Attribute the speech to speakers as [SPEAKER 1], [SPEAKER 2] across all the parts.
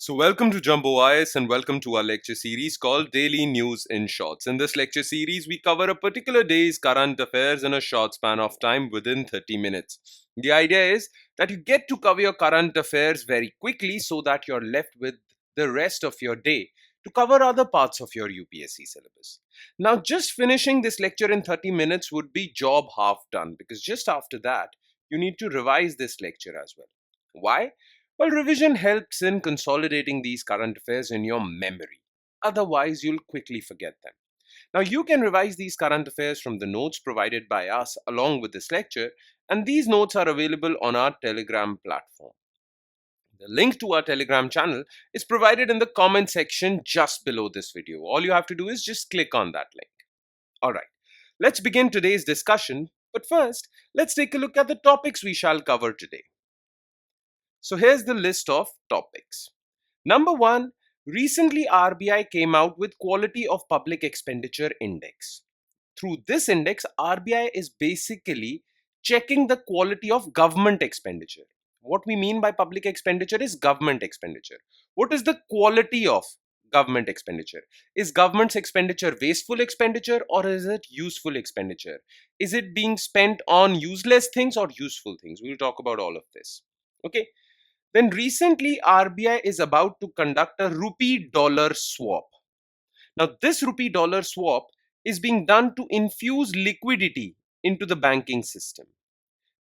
[SPEAKER 1] So, welcome to Jumbo IS and welcome to our lecture series called Daily News in Shorts. In this lecture series, we cover a particular day's current affairs in a short span of time within 30 minutes. The idea is that you get to cover your current affairs very quickly so that you're left with the rest of your day to cover other parts of your UPSC syllabus. Now, just finishing this lecture in 30 minutes would be job half done because just after that, you need to revise this lecture as well. Why? Well, revision helps in consolidating these current affairs in your memory. Otherwise, you'll quickly forget them. Now, you can revise these current affairs from the notes provided by us along with this lecture, and these notes are available on our Telegram platform. The link to our Telegram channel is provided in the comment section just below this video. All you have to do is just click on that link. All right, let's begin today's discussion. But first, let's take a look at the topics we shall cover today. So here's the list of topics. Number one, recently RBI came out with Quality of Public Expenditure Index. Through this index, RBI is basically checking the quality of government expenditure. What we mean by public expenditure is government expenditure. What is the quality of government expenditure? Is government's expenditure wasteful expenditure or is it useful expenditure? Is it being spent on useless things or useful things? We'll talk about all of this. Okay. Then recently RBI is about to conduct a Rupee-Dollar Swap. Now this Rupee-Dollar Swap is being done to infuse liquidity into the banking system.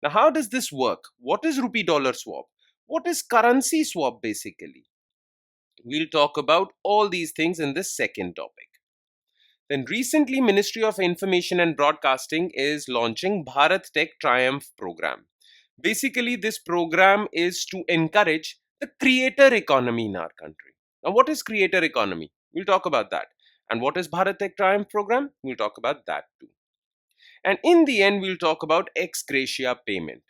[SPEAKER 1] Now how does this work? What is Rupee-Dollar Swap? What is currency swap basically? We'll talk about all these things in this second topic. Then recently Ministry of Information and Broadcasting is launching Bharat Tech Triumph program. Basically, this program is to encourage the creator economy in our country. Now, what is creator economy? We'll talk about that. And what is Bharat Tech Triumph program? We'll talk about that too. And in the end, we'll talk about Ex-Gratia Payment.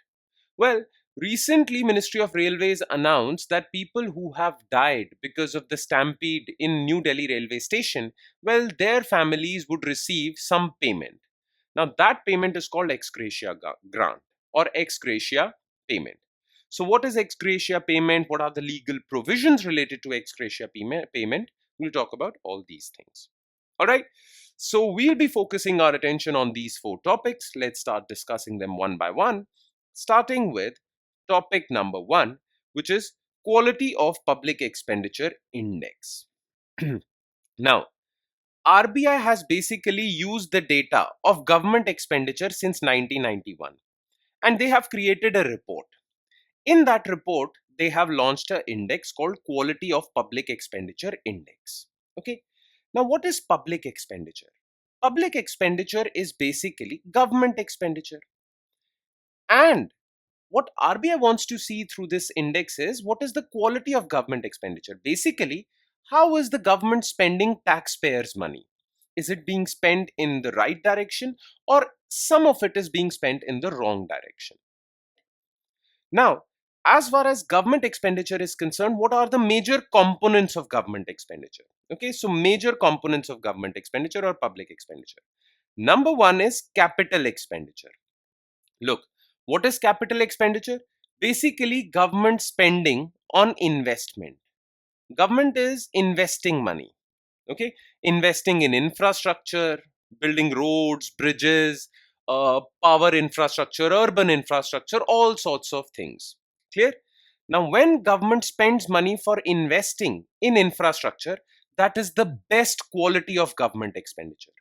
[SPEAKER 1] Well, recently, Ministry of Railways announced that people who have died because of the stampede in New Delhi railway station, well, their families would receive some payment. Now, that payment is called Ex-Gratia grant or Ex-Gratia Payment. So what is Ex-Gratia Payment? What are the legal provisions related to Ex-Gratia Payment? We'll talk about all these things. All right. So we'll be focusing our attention on these four topics. Let's start discussing them one by one, starting with topic number one, which is Quality of Public Expenditure Index. Now, RBI has basically used the data of government expenditure since 1991. And they have created a report. In that report, they have launched an index called Quality of Public Expenditure Index. Okay. Now, what is public expenditure? Public expenditure is basically government expenditure. And what RBI wants to see through this index is what is the quality of government expenditure? Basically, how is the government spending taxpayers' money? Is it being spent in the right direction or some of it is being spent in the wrong direction? Now, as far as government expenditure is concerned, what are the major components of government expenditure? Okay, so major components of government expenditure or public expenditure. Number one is capital expenditure. Look, what is capital expenditure? Basically, government spending on investment. Government is investing money. Okay, investing in infrastructure, building roads, bridges, power infrastructure, urban infrastructure, all sorts of things. Clear? Now, when government spends money for investing in infrastructure, that is the best quality of government expenditure.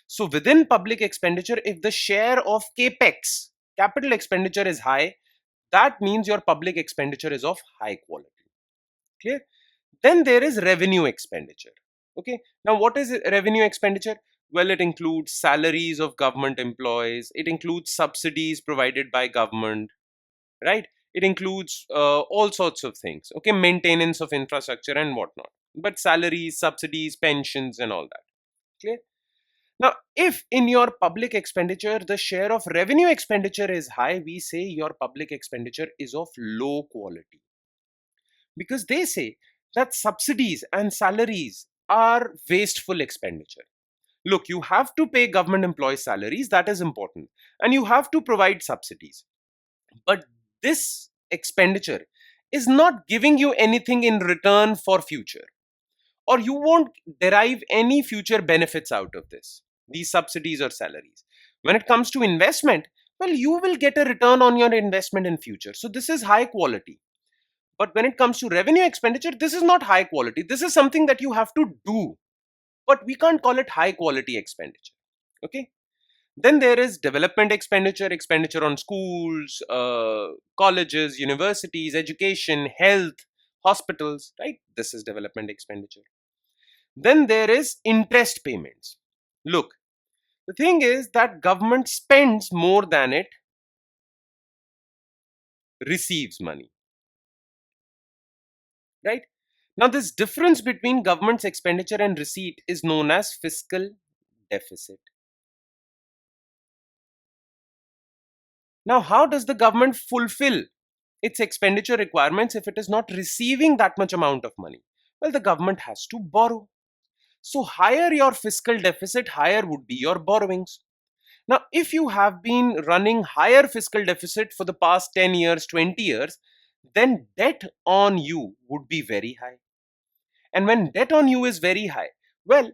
[SPEAKER 1] So within public expenditure, if the share of capex, capital expenditure is high, that means your public expenditure is of high quality. Clear? Then there is revenue expenditure. Okay. Now, what is revenue expenditure? Well, it includes salaries of government employees. It includes subsidies provided by government, right? It includes all sorts of things. Okay, maintenance of infrastructure and whatnot. But salaries, subsidies, pensions, and all that. Clear? Now, if in your public expenditure the share of revenue expenditure is high, we say your public expenditure is of low quality. Because they say that subsidies and salaries are wasteful expenditure. Look, you have to pay government employees salaries, that is important, and you have to provide subsidies. But this expenditure is not giving you anything in return for future, or you won't derive any future benefits out of this, these subsidies or salaries. When it comes to investment, well, you will get a return on your investment in future. So this is high quality. But when it comes to revenue expenditure, this is not high quality. This is something that you have to do, but we can't call it high quality expenditure. Okay. Then there is development expenditure, expenditure on schools, colleges, universities, education, health, hospitals, right? This is development expenditure. Then there is interest payments. Look, the thing is that government spends more than it receives money, right? Now, this difference between government's expenditure and receipt is known as fiscal deficit. Now, how does the government fulfill its expenditure requirements if it is not receiving that much amount of money? Well, the government has to borrow. So, higher your fiscal deficit, higher would be your borrowings. Now, if you have been running higher fiscal deficit for the past 10 years, 20 years, then debt on you would be very high. And when debt on you is very high, well,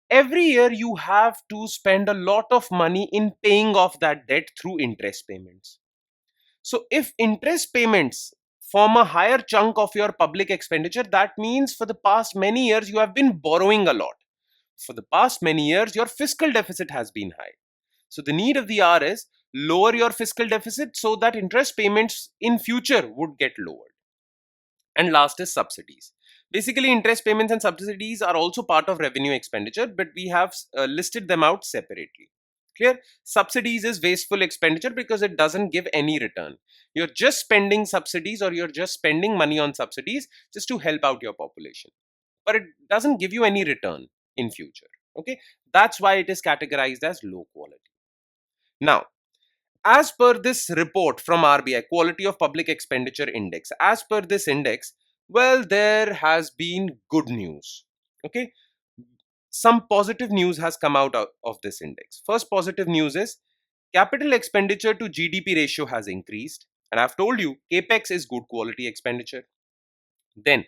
[SPEAKER 1] every year you have to spend a lot of money in paying off that debt through interest payments. So, if interest payments form a higher chunk of your public expenditure, that means for the past many years you have been borrowing a lot. For the past many years, your fiscal deficit has been high. So the need of the hour is lower your fiscal deficit so that interest payments in future would get lowered. And last is subsidies. Basically, interest payments and subsidies are also part of revenue expenditure, but we have listed them out separately. Clear? Subsidies is wasteful expenditure because it doesn't give any return. You're just spending subsidies, or you're just spending money on subsidies just to help out your population. But it doesn't give you any return in future. Okay? That's why it is categorized as low quality. Now, as per this report from RBI, Quality of Public Expenditure Index, as per this index, well, there has been good news. Okay, some positive news has come out of this index. First positive news is capital expenditure to GDP ratio has increased, and I've told you capex is good quality expenditure. Then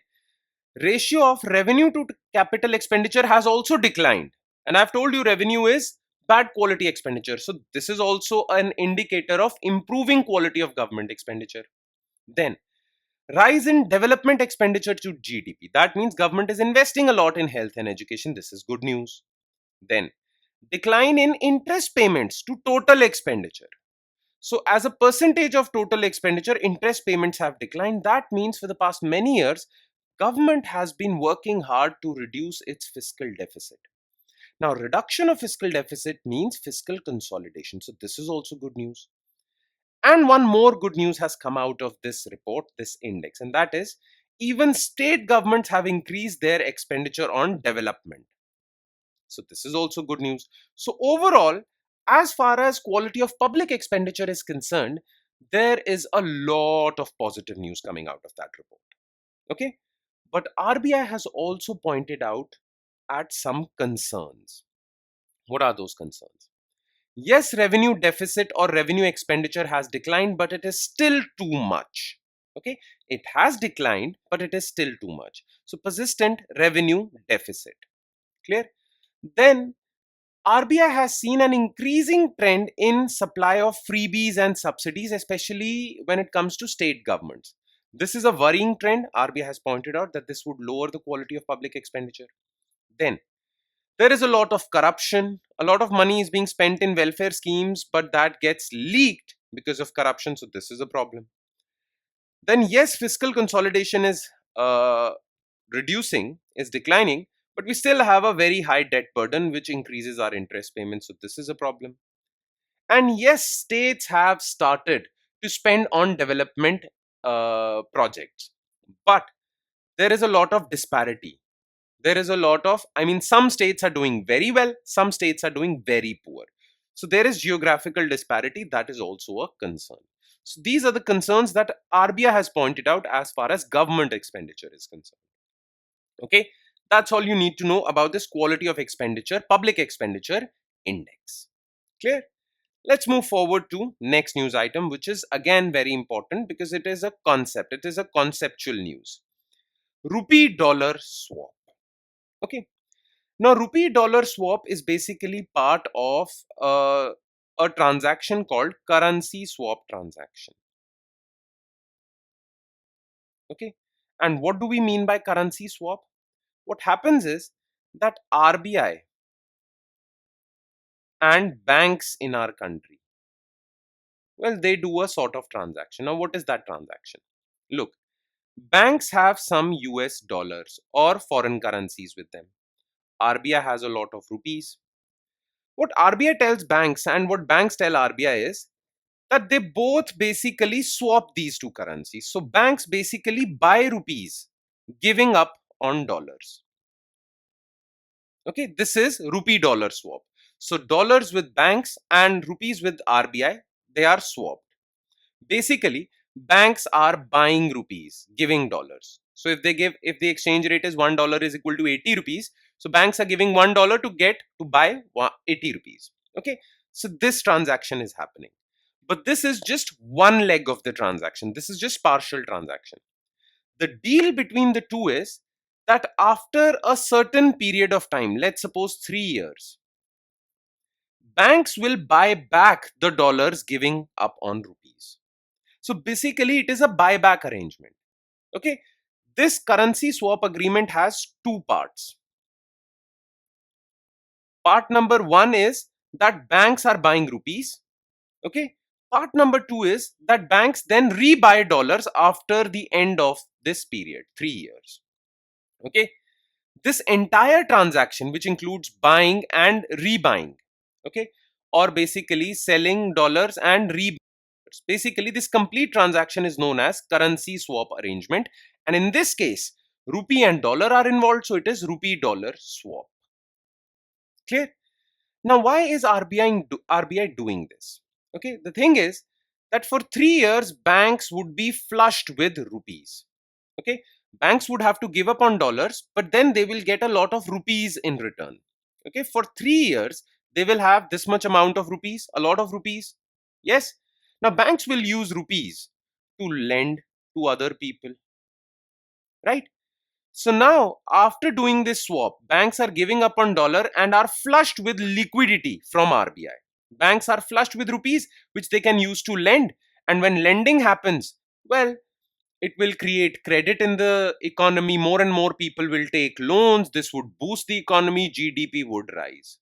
[SPEAKER 1] ratio of revenue to capital expenditure has also declined, and I've told you revenue is bad quality expenditure. So this is also an indicator of improving quality of government expenditure. Then rise in development expenditure to GDP, that means government is investing a lot in health and education. This is good news. Then decline in interest payments to total expenditure. So as a percentage of total expenditure, interest payments have declined. That means for the past many years, government has been working hard to reduce its fiscal deficit. Now, reduction of fiscal deficit means fiscal consolidation. So this is also good news. And one more good news has come out of this report, this index, and that is even state governments have increased their expenditure on development. So this is also good news. So overall, as far as quality of public expenditure is concerned, there is a lot of positive news coming out of that report. Okay, but RBI has also pointed out at some concerns. What are those concerns? Yes, revenue deficit or revenue expenditure has declined, but it is still too much. Okay, it has declined, but it is still too much. So persistent revenue deficit. Clear? Then RBI has seen an increasing trend in supply of freebies and subsidies, especially when it comes to state governments. This is a worrying trend. RBI has pointed out that this would lower the quality of public expenditure. Then there is a lot of corruption. A lot of money is being spent in welfare schemes, but that gets leaked because of corruption. So this is a problem. Then yes, fiscal consolidation is reducing, is declining, but we still have a very high debt burden, which increases our interest payments. So this is a problem. And yes, states have started to spend on development projects, but there is a lot of disparity. There is a lot of, I mean, some states are doing very well, some states are doing very poor. So there is geographical disparity. That is also a concern. So these are the concerns that RBI has pointed out as far as government expenditure is concerned. Okay, that's all you need to know about this quality of expenditure, public expenditure index. Clear? Let's move forward to next news item, which is again very important because it is a concept. It is a conceptual news. Rupee-Dollar Swap. Okay. Now, Rupee-Dollar Swap is basically part of a transaction called currency swap transaction. Okay. And what do we mean by currency swap? What happens is that RBI and banks in our country, well, they do a sort of transaction. Now, what is that transaction? Look, banks have some US dollars or foreign currencies with them. RBI has a lot of rupees. What RBI tells banks and what banks tell RBI is that they both basically swap these two currencies. So banks basically buy rupees, giving up on dollars. Okay, this is Rupee-Dollar Swap. So dollars with banks and rupees with RBI, they are swapped. Basically, banks are buying rupees, giving dollars. So if the exchange rate is $1 is equal to 80 rupees, so banks are giving $1 to buy 80 rupees. Okay, so this transaction is happening. But this is just one leg of the transaction. This is just partial transaction. The deal between the two is that after a certain period of time, let's suppose 3 years, banks will buy back the dollars giving up on rupees. So basically, it is a buyback arrangement. Okay, this currency swap agreement has two parts. Part number one is that banks are buying rupees. Okay, part number two is that banks then rebuy dollars after the end of this period, 3 years. Okay, this entire transaction, which includes buying and rebuying, okay, or basically selling dollars and rebuying, basically this complete transaction is known as currency swap arrangement. And in this case, rupee and dollar are involved, so it is rupee dollar swap. Clear? Now, why is RBI doing this? Okay, the thing is that for 3 years, banks would be flushed with rupees. Okay, banks would have to give up on dollars, but then they will get a lot of rupees in return. Okay, for 3 years, they will have this much amount of rupees, a lot of rupees. Yes, now banks will use rupees to lend to other people, right? So now, after doing this swap, banks are giving up on dollar and are flushed with liquidity from RBI. Banks are flushed with rupees, which they can use to lend. And when lending happens, well, it will create credit in the economy. More and more people will take loans. This would boost the economy. GDP would rise.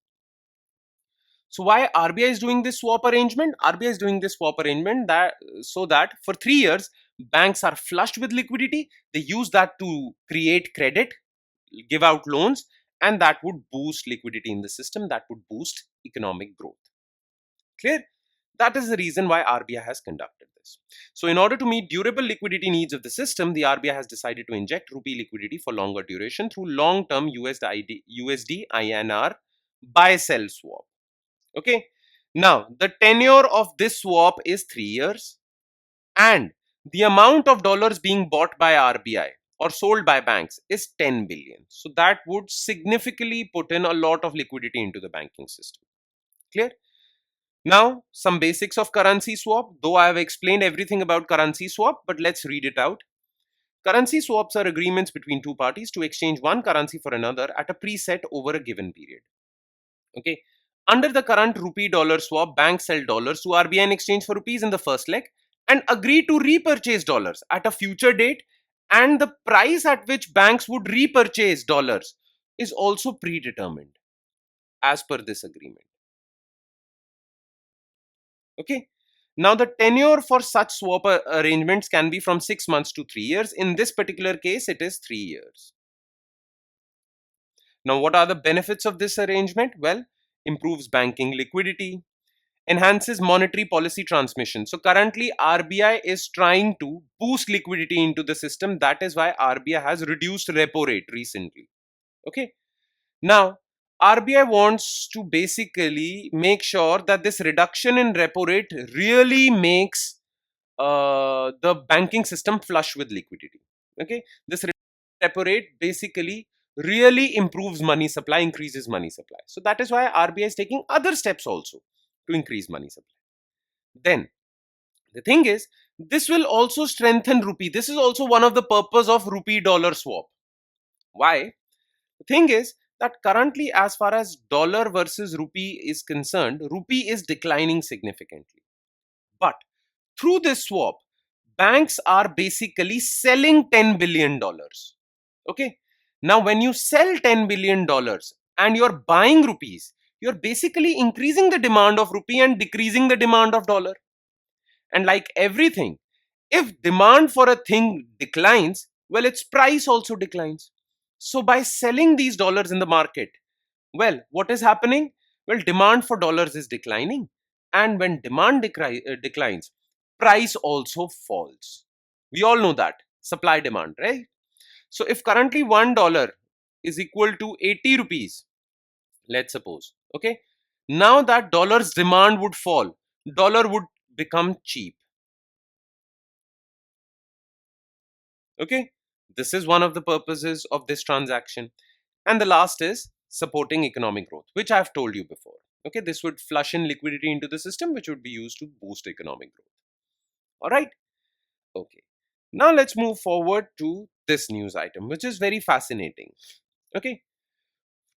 [SPEAKER 1] So why RBI is doing this swap arrangement? RBI is doing this swap arrangement that so that for 3 years, banks are flushed with liquidity. They use that to create credit, give out loans, and that would boost liquidity in the system. That would boost economic growth. Clear? That is the reason why RBI has conducted this. So in order to meet durable liquidity needs of the system, the RBI has decided to inject rupee liquidity for longer duration through long-term USD INR buy-sell swap. Okay. Now, the tenure of this swap is 3 years, and the amount of dollars being bought by RBI or sold by banks is 10 billion. So that would significantly put in a lot of liquidity into the banking system. Clear? Now, some basics of currency swap, though I have explained everything about currency swap, but let's read it out. Currency swaps are agreements between two parties to exchange one currency for another at a preset over a given period. Okay. Under the current rupee dollar swap, banks sell dollars to RBI in exchange for rupees in the first leg and agree to repurchase dollars at a future date, and the price at which banks would repurchase dollars is also predetermined as per this agreement. Okay. Now, the tenure for such swap arrangements can be from 6 months to 3 years. In this particular case, it is 3 years. Now, what are the benefits of this arrangement? Well, improves banking liquidity, enhances monetary policy transmission. So currently RBI is trying to boost liquidity into the system. That is why RBI has reduced repo rate recently. Okay. Now, RBI wants to basically make sure that this reduction in repo rate really makes the banking system flush with liquidity. Okay. This repo rate basically really improves money supply, increases money supply. So that is why RBI is taking other steps also to increase money supply. Then the thing is, this will also strengthen rupee. This is also one of the purpose of rupee-dollar swap. Why? The thing is that currently, as far as dollar versus rupee is concerned, rupee is declining significantly. But through this swap, banks are basically selling $10 billion. Okay. Now, when you sell $10 billion and you're buying rupees, you're basically increasing the demand of rupee and decreasing the demand of dollar. And like everything, if demand for a thing declines, well, its price also declines. So by selling these dollars in the market, well, what is happening? Well, demand for dollars is declining. And when demand declines, price also falls. We all know that. Supply demand, right? So if currently $1 is equal to 80 rupees, let's suppose, okay, now that dollar's demand would fall, dollar would become cheap. Okay, this is one of the purposes of this transaction. And the last is supporting economic growth, which I've told you before. Okay, this would flush in liquidity into the system, which would be used to boost economic growth. All right. Okay. Now let's move forward to this news item, which is very fascinating. Okay.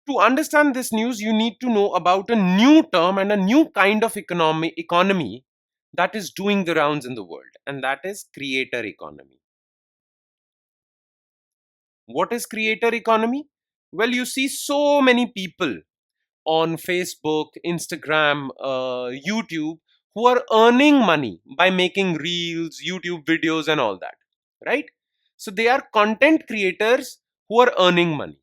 [SPEAKER 1] To understand this news, you need to know about a new term and a new kind of economy that is doing the rounds in the world, and that is creator economy. What is creator economy? Well, you see so many people on Facebook, Instagram, YouTube who are earning money by making reels, YouTube videos, and all that, right? So they are content creators who are earning money.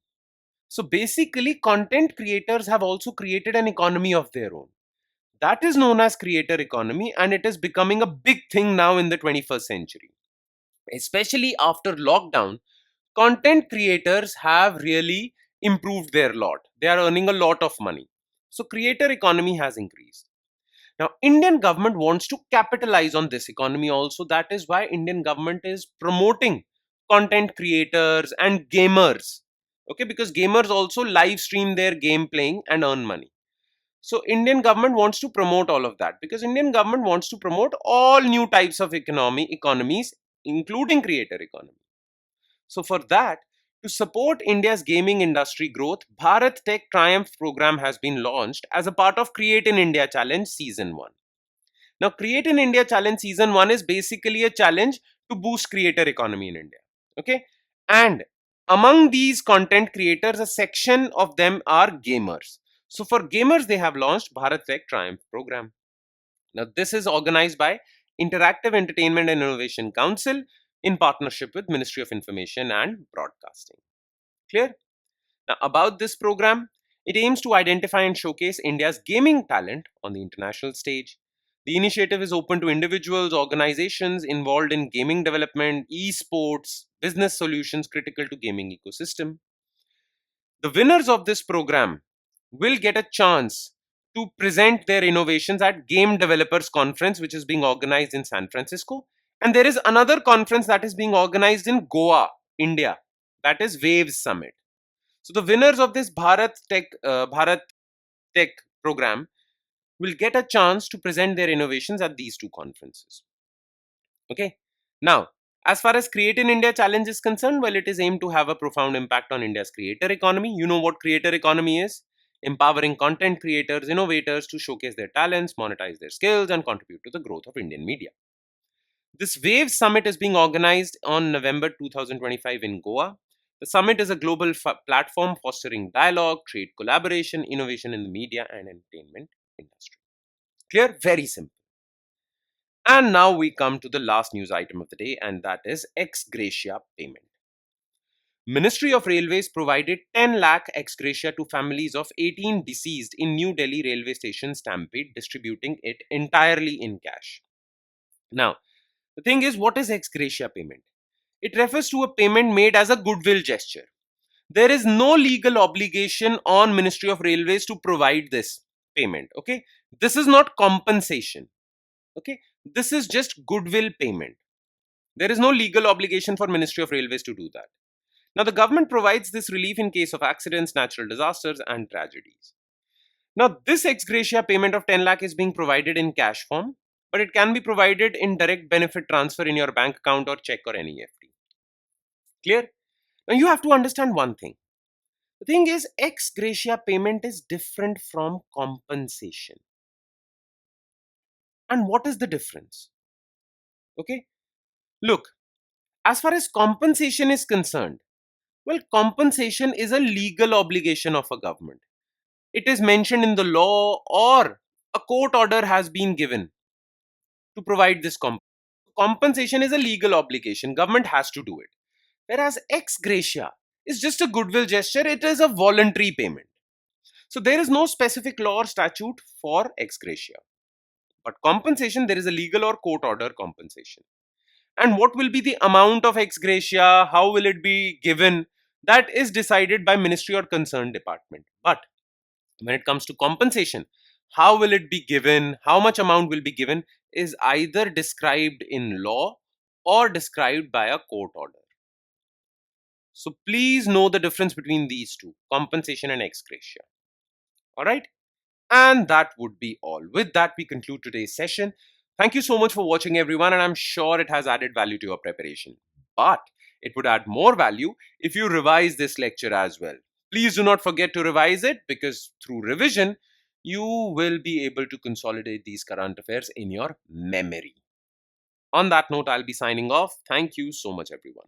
[SPEAKER 1] So basically, content creators have also created an economy of their own. That is known as creator economy, and it is becoming a big thing now in the 21st century. Especially after lockdown, content creators have really improved their lot. They are earning a lot of money. So creator economy has increased. Now, Indian government wants to capitalize on this economy also. That is why Indian government is promoting content creators and gamers. Okay, because gamers also live stream their game playing and earn money. So Indian government wants to promote all of that because Indian government wants to promote all new types of economies, including creator economy. So for that, to support India's gaming industry growth, Bharat Tech Triumph program has been launched as a part of Create in India Challenge Season 1. Now, Create in India Challenge Season 1 is basically a challenge to boost creator economy in India. Okay. And among these content creators, a section of them are gamers. So for gamers, they have launched Bharat Tech Triumph program. Now, this is organized by Interactive Entertainment and Innovation Council in partnership with Ministry of Information and Broadcasting. Clear? Now, about this program, it aims to identify and showcase India's gaming talent on the international stage. The initiative is open to individuals, organizations involved in gaming development, esports, business solutions critical to gaming ecosystem. The winners of this program will get a chance to present their innovations at Game Developers Conference, which is being organized in San Francisco. And there is another conference that is being organized in Goa, India, that is Waves Summit. So the winners of this Bharat Tech program will get a chance to present their innovations at these two conferences. Okay. Now, as far as Create in India Challenge is concerned, well, it is aimed to have a profound impact on India's creator economy. You know what creator economy is? Empowering content creators, innovators to showcase their talents, monetize their skills, and contribute to the growth of Indian media. This Wave Summit is being organized on November 2025 in Goa. The summit is a global platform fostering dialogue, trade collaboration, innovation in the media and entertainment industry. Clear? Very simple. And now we come to the last news item of the day, and that is Ex-Gratia Payment. Ministry of Railways provided 10 lakh ex-gratia to families of 18 deceased in New Delhi railway station stampede, distributing it entirely in cash. Now, the thing is, what is ex-gratia payment? It refers to a payment made as a goodwill gesture. There is no legal obligation on Ministry of Railways to provide this payment. Okay, this is not compensation. Okay, this is just goodwill payment. There is no legal obligation for Ministry of Railways to do that. Now, the government provides this relief in case of accidents, natural disasters, and tragedies. Now, this ex gratia payment of 10 lakh is being provided in cash form, but it can be provided in direct benefit transfer in your bank account or check or NEFT. Clear? Now, you have to understand one thing. The thing is, ex gratia payment is different from compensation. And what is the difference? Okay, look, as far as compensation is concerned, well, compensation is a legal obligation of a government. It is mentioned in the law or a court order has been given to provide this compensation is a legal obligation. Government has to do it. Whereas ex gratia is just a goodwill gesture. It is a voluntary payment. So there is no specific law or statute for ex gratia. But compensation, there is a legal or court order compensation. And what will be the amount of ex gratia? How will it be given? That is decided by ministry or concerned department. But when it comes to compensation, how will it be given, how much amount will be given is either described in law or described by a court order. So please know the difference between these two, compensation and ex gratia. All right. And that would be all. With that, we conclude today's session. Thank you so much for watching, everyone, and I'm sure it has added value to your preparation. But it would add more value if you revise this lecture as well. Please do not forget to revise it, because through revision, you will be able to consolidate these current affairs in your memory. On that note, I'll be signing off. Thank you so much, everyone.